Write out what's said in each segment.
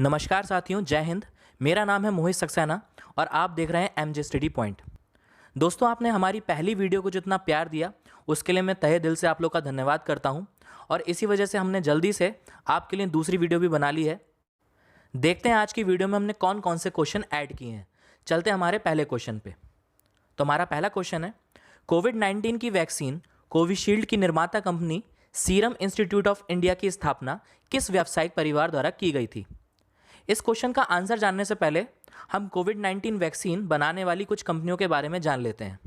नमस्कार साथियों, जय हिंद। मेरा नाम है मोहित सक्सेना और आप देख रहे हैं एमजे स्टडी पॉइंट। दोस्तों, आपने हमारी पहली वीडियो को जितना प्यार दिया उसके लिए मैं तहे दिल से आप लोग का धन्यवाद करता हूं और इसी वजह से हमने जल्दी से आपके लिए दूसरी वीडियो भी बना ली है। देखते हैं आज की वीडियो में हमने कौन कौन से क्वेश्चन ऐड किए हैं। चलते हैं हमारे पहले क्वेश्चन पे। तो हमारा पहला क्वेश्चन है, कोविड-19 की वैक्सीन कोविशील्ड की निर्माता company serum institute of India की स्थापना किस व्यावसायिक परिवार द्वारा की गई थी? इस क्वेश्चन का आंसर जानने से पहले हम कोविड-19 वैक्सीन बनाने वाली कुछ कंपनियों के बारे में जान लेते हैं।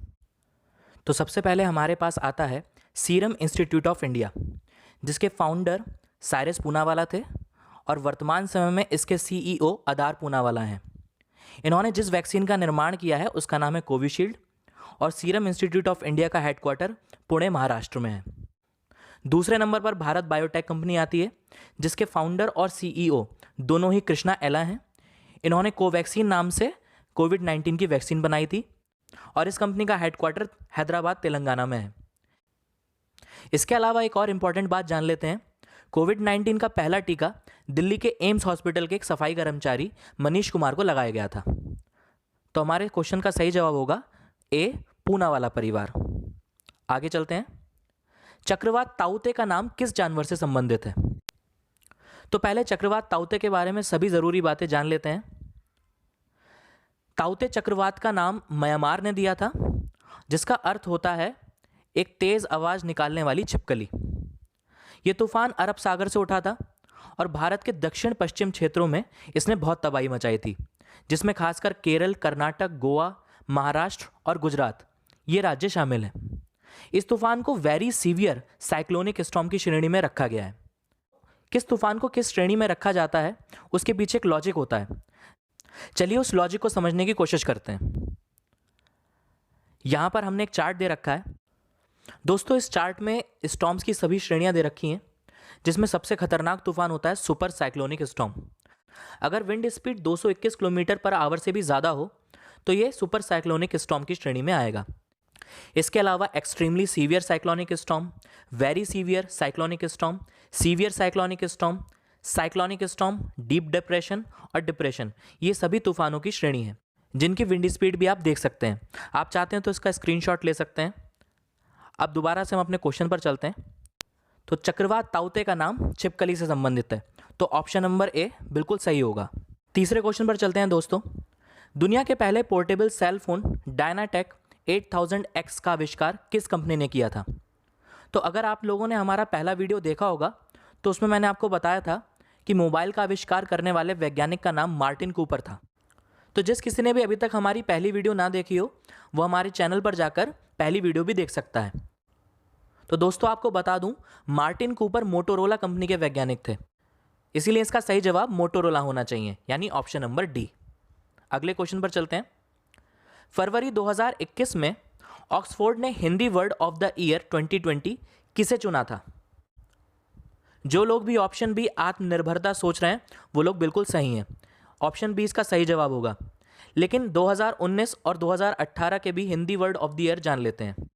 तो सबसे पहले हमारे पास आता है सीरम इंस्टीट्यूट ऑफ इंडिया, जिसके फाउंडर साइरस पूनावाला थे और वर्तमान समय में इसके सीईओ अदार पूनावाला हैं। इन्होंने जिस वैक्सीन का निर्माण किया है उसका नाम है कोविशील्ड और सीरम इंस्टीट्यूट ऑफ इंडिया का हेडक्वार्टर पुणे, महाराष्ट्र में है। दूसरे नंबर पर भारत बायोटेक कंपनी आती है, जिसके फाउंडर और सीईओ दोनों ही कृष्णा एला हैं। इन्होंने कोवैक्सीन नाम से कोविड-19 की वैक्सीन बनाई थी और इस कंपनी का हेडक्वार्टर हैदराबाद, तेलंगाना में है। इसके अलावा एक और इम्पॉर्टेंट बात जान लेते हैं। कोविड-19 का पहला टीका दिल्ली के एम्स हॉस्पिटल के एक सफाई कर्मचारी मनीष कुमार को लगाया गया था। तो हमारे क्वेश्चन का सही जवाब होगा ए, पूनावाला परिवार। आगे चलते हैं। चक्रवात ताउते का नाम किस जानवर से संबंधित है? तो पहले चक्रवात ताउते के बारे में सभी जरूरी बातें जान लेते हैं। ताउते चक्रवात का नाम म्यांमार ने दिया था, जिसका अर्थ होता है एक तेज आवाज निकालने वाली छिपकली। यह तूफान अरब सागर से उठा था और भारत के दक्षिण पश्चिम क्षेत्रों में इसने बहुत तबाही मचाई थी, जिसमें खासकर केरल, कर्नाटक, गोवा, महाराष्ट्र और गुजरात ये राज्य शामिल हैं। इस तूफान को वेरी सीवियर साइक्लोनिक स्टॉर्म की श्रेणी में रखा गया है। किस तूफान को किस श्रेणी में रखा जाता है उसके पीछे एक लॉजिक होता है। चलिए उस लॉजिक को समझने की कोशिश करते हैं। यहां पर हमने एक चार्ट दे रखा है। दोस्तों, इस चार्ट में स्टॉर्म्स की सभी श्रेणियां दे रखी हैं, जिसमें सबसे खतरनाक तूफान होता है सुपर साइक्लोनिक स्टॉर्म। अगर wind speed 221 kilometre per hour से भी ज़्यादा हो तो ये सुपर साइक्लोनिक स्टॉर्म की श्रेणी में आएगा। इसके अलावा extremely severe cyclonic storm, very severe cyclonic storm, severe cyclonic storm, deep depression और डिप्रेशन, ये सभी तूफानों की श्रेणी है, जिनकी विंड स्पीड भी आप देख सकते हैं। आप चाहते हैं तो इसका स्क्रीनशॉट ले सकते हैं। अब दोबारा से हम अपने क्वेश्चन पर चलते हैं। तो चक्रवात ताउते का नाम छिपकली से संबंधित है, तो ऑप्शन नंबर ए बिल्कुल सही होगा। तीसरे क्वेश्चन पर चलते हैं दोस्तों। दुनिया के पहले portable cell phone DynaTAC 8000X का आविष्कार किस कंपनी ने किया था? तो अगर आप लोगों ने हमारा पहला वीडियो देखा होगा तो उसमें मैंने आपको बताया था कि मोबाइल का आविष्कार करने वाले वैज्ञानिक का नाम मार्टिन कूपर था। तो जिस किसी ने भी अभी तक हमारी पहली वीडियो ना देखी हो वो हमारे चैनल पर जाकर पहली वीडियो भी देख सकता है। तो दोस्तों, आपको बता दूं, मार्टिन कूपर मोटोरोला कंपनी के वैज्ञानिक थे, इसीलिए इसका सही जवाब मोटोरोला होना चाहिए, यानी ऑप्शन नंबर डी। अगले क्वेश्चन पर चलते हैं। फरवरी 2021 में ऑक्सफोर्ड ने Hindi word of the year 2020 किसे चुना था? जो लोग भी ऑप्शन बी आत्मनिर्भरता सोच रहे हैं वो लोग बिल्कुल सही हैं। ऑप्शन बी इसका सही जवाब होगा। लेकिन 2019 और 2018 के भी Hindi word of the year जान लेते हैं।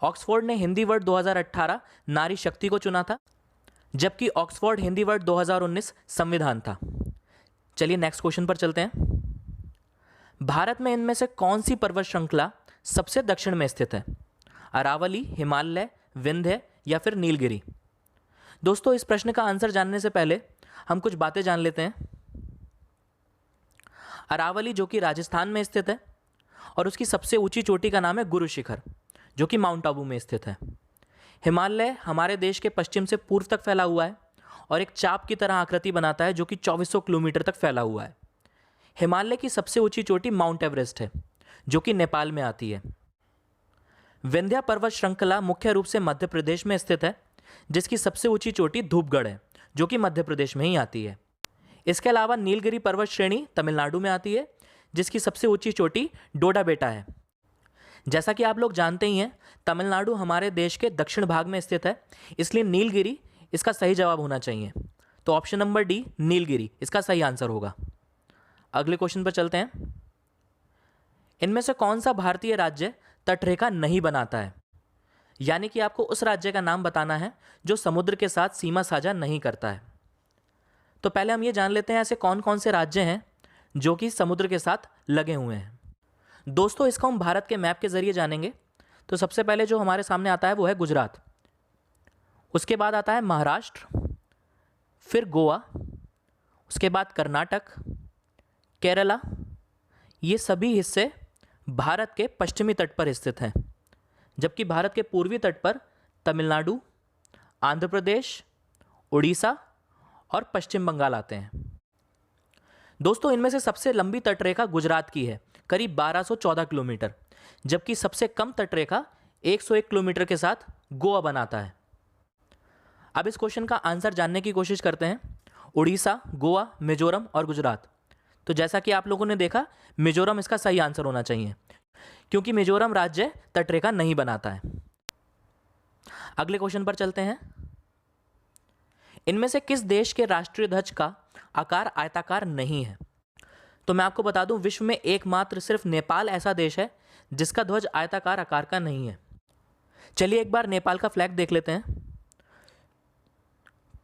ऑक्सफोर्ड ने हिंदी वर्ड 2018 नारी शक्ति को चुना था, जबकि ऑक्सफोर्ड हिंदी वर्ड 2019 संविधान था। चलिए नेक्स्ट क्वेश्चन पर चलते हैं। भारत में इनमें से कौन सी पर्वत श्रृंखला सबसे दक्षिण में स्थित है? अरावली, हिमालय, विंध्य या फिर नीलगिरी? दोस्तों, इस प्रश्न का आंसर जानने से पहले हम कुछ बातें जान लेते हैं। अरावली जो कि राजस्थान में स्थित है और उसकी सबसे ऊंची चोटी का नाम है गुरु शिखर, जो कि माउंट आबू में स्थित है। हिमालय हमारे देश के पश्चिम से पूर्व तक फैला हुआ है और एक चाप की तरह आकृति बनाता है, जो कि 2400 किलोमीटर तक फैला हुआ है। हिमालय की सबसे ऊंची चोटी माउंट एवरेस्ट है, जो कि नेपाल में आती है। विंध्या पर्वत श्रृंखला मुख्य रूप से मध्य प्रदेश में स्थित है, जिसकी सबसे ऊंची चोटी धूपगढ़ है, जो कि मध्य प्रदेश में ही आती है। इसके अलावा नीलगिरी पर्वत श्रेणी तमिलनाडु में आती है, जिसकी सबसे ऊंची चोटी डोडा बेटा है। जैसा कि आप लोग जानते ही हैं, तमिलनाडु हमारे देश के दक्षिण भाग में स्थित है, इसलिए नीलगिरी इसका सही जवाब होना चाहिए। तो ऑप्शन नंबर डी नीलगिरी इसका सही आंसर होगा। अगले क्वेश्चन पर चलते हैं। इनमें से कौन सा भारतीय राज्य तटरेखा नहीं बनाता है? यानी कि आपको उस राज्य का नाम बताना है जो समुद्र के साथ सीमा साझा नहीं करता है। तो पहले हम ये जान लेते हैं ऐसे कौन कौन से राज्य हैं जो कि समुद्र के साथ लगे हुए हैं। दोस्तों, इसको हम भारत के मैप के ज़रिए जानेंगे। तो सबसे पहले जो हमारे सामने आता है वो है गुजरात, उसके बाद आता है महाराष्ट्र, फिर गोवा, उसके बाद कर्नाटक, केरला। ये सभी हिस्से भारत के पश्चिमी तट पर स्थित हैं, जबकि भारत के पूर्वी तट पर तमिलनाडु, आंध्र प्रदेश, उड़ीसा और पश्चिम बंगाल आते हैं। दोस्तों, इनमें से सबसे लंबी तटरेखा गुजरात की है, करीब 1214 किलोमीटर, जबकि सबसे कम तटरेखा 101 किलोमीटर के साथ गोवा बनाता है। अब इस क्वेश्चन का आंसर जानने की कोशिश करते हैं। उड़ीसा, गोवा, मिजोरम और गुजरात। तो जैसा कि आप लोगों ने देखा, मिजोरम इसका सही आंसर होना चाहिए, क्योंकि मिजोरम राज्य तटरेखा नहीं बनाता है। अगले क्वेश्चन पर चलते हैं। इनमें से किस देश के राष्ट्रीय ध्वज का आकार आयताकार नहीं है? तो मैं आपको बता दूं, विश्व में एकमात्र सिर्फ नेपाल ऐसा देश है जिसका ध्वज आयताकार आकार का नहीं है। चलिए एक बार नेपाल का फ्लैग देख लेते हैं।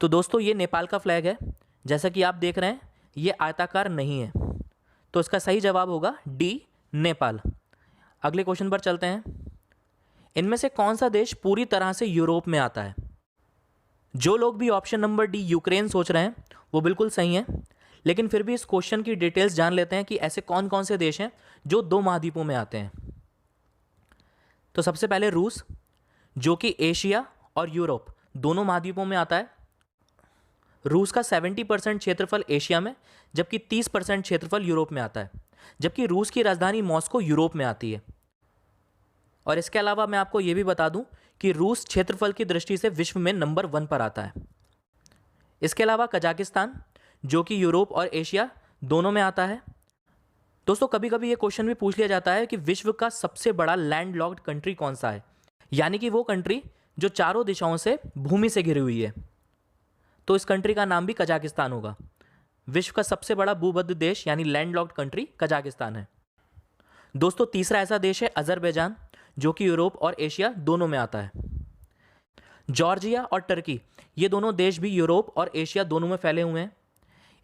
तो दोस्तों, ये नेपाल का फ्लैग है। जैसा कि आप देख रहे हैं, ये आयताकार नहीं है, तो इसका सही जवाब होगा डी, नेपाल। अगले क्वेश्चन पर चलते हैं। इनमें से कौन सा देश पूरी तरह से यूरोप में आता है? जो लोग भी ऑप्शन नंबर डी यूक्रेन सोच रहे हैं वो बिल्कुल सही है, लेकिन फिर भी इस क्वेश्चन की डिटेल्स जान लेते हैं कि ऐसे कौन कौन से देश हैं जो 2 महाद्वीपों में आते हैं। तो सबसे पहले रूस, जो कि एशिया और यूरोप दोनों महाद्वीपों में आता है। रूस का 70% क्षेत्रफल एशिया में, जबकि 30% क्षेत्रफल यूरोप में आता है, जबकि रूस की राजधानी मॉस्को यूरोप में आती है। और इसके अलावा मैं आपको ये भी बता दूं कि रूस क्षेत्रफल की दृष्टि से विश्व में नंबर 1 पर आता है। इसके अलावा कजाकिस्तान, जो कि यूरोप और एशिया दोनों में आता है। दोस्तों, कभी कभी ये क्वेश्चन भी पूछ लिया जाता है कि विश्व का सबसे बड़ा लैंडलॉक्ड कंट्री कौन सा है, यानी कि वो कंट्री जो चारों दिशाओं से भूमि से घिरी हुई है। तो इस कंट्री का नाम भी कजाकिस्तान होगा। विश्व का सबसे बड़ा भूमध्य देश यानी लैंडलॉक्ड कंट्री कजाकिस्तान है। दोस्तों, तीसरा ऐसा देश है अजरबैजान, जो कि यूरोप और एशिया दोनों में आता है। जॉर्जिया और टर्की, ये दोनों देश भी यूरोप और एशिया दोनों में फैले हुए हैं।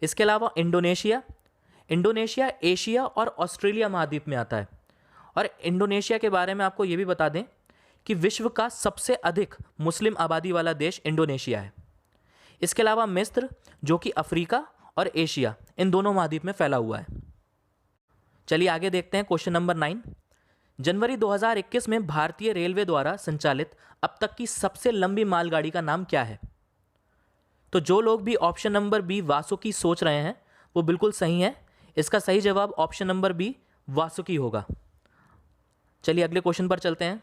इसके अलावा इंडोनेशिया एशिया और ऑस्ट्रेलिया महाद्वीप में आता है। और इंडोनेशिया के बारे में आपको ये भी बता दें कि विश्व का सबसे अधिक मुस्लिम आबादी वाला देश इंडोनेशिया है। इसके अलावा मिस्र, जो कि अफ्रीका और एशिया इन दोनों महाद्वीप में फैला हुआ है। चलिए आगे देखते हैं क्वेश्चन नंबर 9। जनवरी 2021 में भारतीय रेलवे द्वारा संचालित अब तक की सबसे लंबी मालगाड़ी का नाम क्या है? तो जो लोग भी ऑप्शन नंबर बी वासुकी सोच रहे हैं वो बिल्कुल सही है। इसका सही जवाब ऑप्शन नंबर बी वासुकी होगा। चलिए अगले क्वेश्चन पर चलते हैं।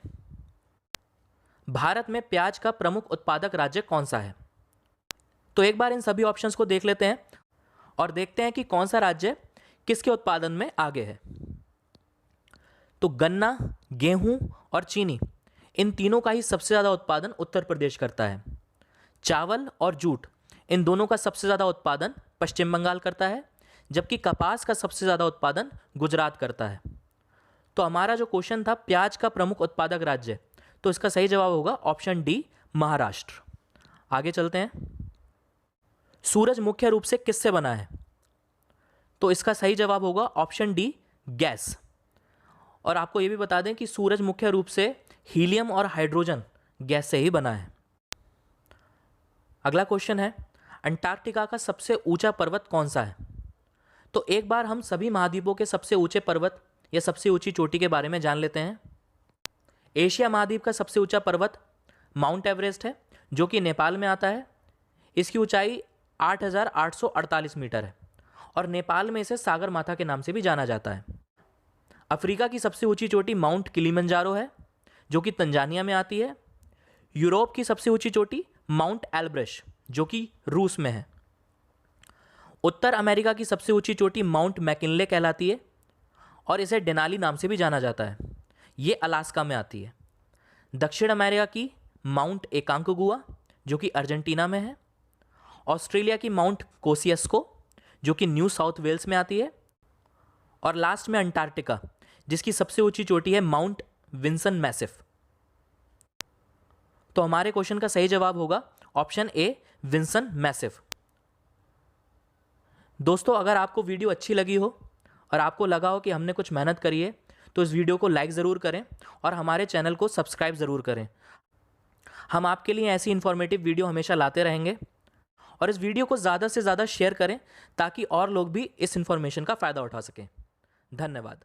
भारत में प्याज का प्रमुख उत्पादक राज्य कौन सा है? तो एक बार इन सभी ऑप्शंस को देख लेते हैं और देखते हैं कि कौन सा राज्य किसके उत्पादन में आगे है। तो गन्ना, गेहूं और चीनी, इन तीनों का ही सबसे ज़्यादा उत्पादन उत्तर प्रदेश करता है। चावल और जूट, इन दोनों का सबसे ज़्यादा उत्पादन पश्चिम बंगाल करता है, जबकि कपास का सबसे ज़्यादा उत्पादन गुजरात करता है। तो हमारा जो क्वेश्चन था प्याज का प्रमुख उत्पादक राज्य, तो इसका सही जवाब होगा ऑप्शन डी, महाराष्ट्र। आगे चलते हैं। सूरज मुख्य रूप से किससे बना है? तो इसका सही जवाब होगा ऑप्शन डी, गैस। और आपको यह भी बता दें कि सूरज मुख्य रूप से हीलियम और हाइड्रोजन गैस से ही बना है। अगला क्वेश्चन है, अंटार्कटिका का सबसे ऊंचा पर्वत कौन सा है? तो एक बार हम सभी महाद्वीपों के सबसे ऊंचे पर्वत या सबसे ऊंची चोटी के बारे में जान लेते हैं। एशिया महाद्वीप का सबसे ऊंचा पर्वत माउंट एवरेस्ट है, जो कि नेपाल में आता है। इसकी ऊंचाई 8,848 मीटर है और नेपाल में इसे सागर माथा के नाम से भी जाना जाता है। अफ्रीका की सबसे ऊंची चोटी माउंट किलिमंजारो है, जो कि तंजानिया में आती है। यूरोप की सबसे ऊंची चोटी माउंट एल्ब्रस, जो कि रूस में है। उत्तर अमेरिका की सबसे ऊंची चोटी माउंट मैकिनले कहलाती है और इसे डेनाली नाम से भी जाना जाता है। ये अलास्का में आती है। दक्षिण अमेरिका की माउंट एकांकगुआ, जो कि अर्जेंटीना में है। ऑस्ट्रेलिया की माउंट कोसियस्को, जो कि न्यू साउथ वेल्स में आती है। और लास्ट में अंटार्कटिका, जिसकी सबसे ऊंची चोटी है माउंट विंसन मैसिफ। तो हमारे क्वेश्चन का सही जवाब होगा ऑप्शन ए, विंसन मैसिफ। दोस्तों, अगर आपको वीडियो अच्छी लगी हो और आपको लगा हो कि हमने कुछ मेहनत करी है, तो इस वीडियो को लाइक ज़रूर करें और हमारे चैनल को सब्सक्राइब ज़रूर करें। हम आपके लिए ऐसी इन्फॉर्मेटिव वीडियो हमेशा लाते रहेंगे। और इस वीडियो को ज़्यादा से ज़्यादा शेयर करें ताकि और लोग भी इस इन्फॉर्मेशन का फ़ायदा उठा सकें। धन्यवाद।